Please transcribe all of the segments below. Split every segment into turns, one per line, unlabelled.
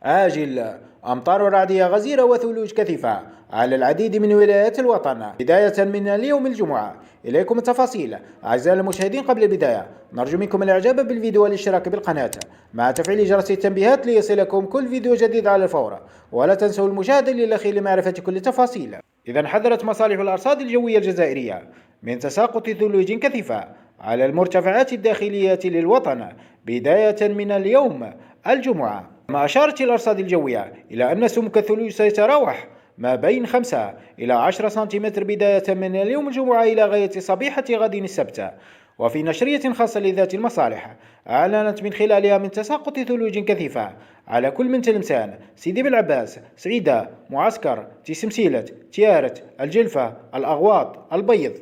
آجل. أمطار رعدية غزيرة وثلوج كثيفة على العديد من ولايات الوطن بداية من اليوم الجمعة. إليكم التفاصيل. أعزائي المشاهدين، قبل البداية نرجو منكم الإعجاب بالفيديو والاشتراك بالقناة مع تفعيل جرس التنبيهات ليصلكم كل فيديو جديد على الفور، ولا تنسوا المشاهدة للأخير لمعرفة كل التفاصيل. إذا حذرت مصالح الأرصاد الجوية الجزائرية من تساقط ثلوج كثيفة على المرتفعات الداخلية للوطن بداية من اليوم الجمعة. ما أشارت الأرصاد الجوية إلى أن سمك الثلوج سيتراوح ما بين 5 إلى 10 سنتيمتر بداية من اليوم الجمعة إلى غاية صبيحة غد السبت. وفي نشرية خاصة لذات المصالح أعلنت من خلالها من تساقط ثلوج كثيفة على كل من تلمسان، سيدي بالعباس، سعيدة، معسكر، تيسمسيلة، تيارت، الجلفة، الأغواط، البيض.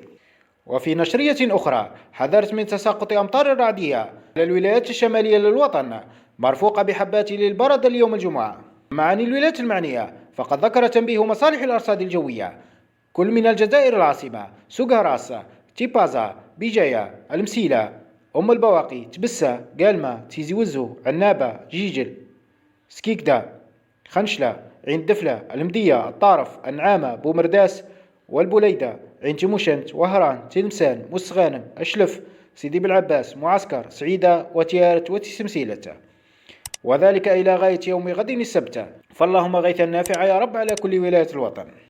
وفي نشرية أخرى حذرت من تساقط أمطار رعدية على الولايات الشمالية للوطن مرفوقة بحبات للبرد اليوم الجمعة. مع عن الولايات المعنية فقد ذكر تنبيه مصالح الأرصاد الجوية كل من الجزائر العاصمة، سوغاراس، تيبازا، بيجايا، المسيلة، أم البواقي، تبسة، قالمة، تيزي وزو، عنابة، جيجل، سكيكدا، خنشلة، عين الدفلة، المدية، الطارف، النعامة، بومرداس والبوليدة، عين تيموشنت، وهران، تلمسان، مستغانم، أشلف، سيدي بالعباس، معسكر، سعيدة، وتيارت، وتسمسيلة، وذلك إلى غاية يوم غد السبت. فاللهم غيثا نافعا يا رب على كل ولاية الوطن.